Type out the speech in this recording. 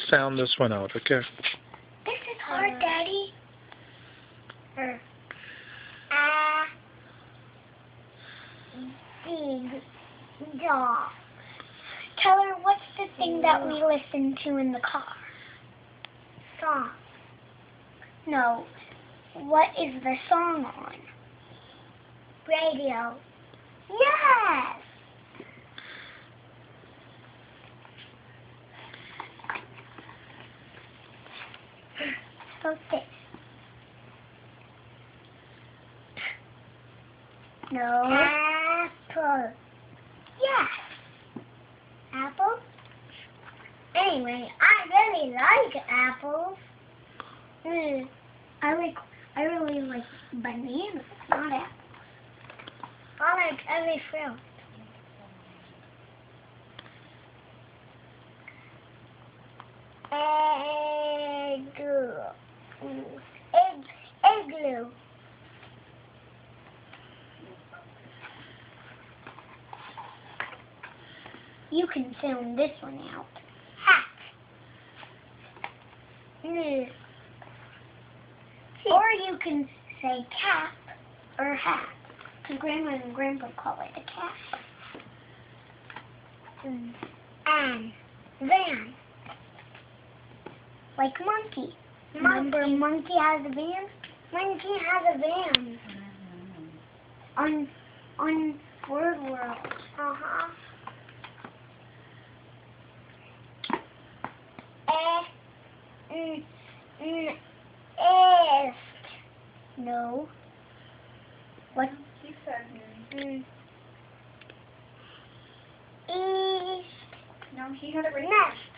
sound this one out, okay? This is hard, Daddy. Big dog. Tell her what's the thing that we listen to in the car? Song. No. What is the song on? Radio. Yes! So this. No. Apple. Yes. Apple? Anyway, I really like apples. I really like bananas, not apples. I like every fruit. Igloo. You can sound this one out. Hat. Or you can say cap or hat. Because Grandma and Grandpa call it a cap. And van. Like monkey. Remember monkey has a van? Monkey has a van. On Word World. Uh-huh. No. What? He said East. No, he had it right. Nest.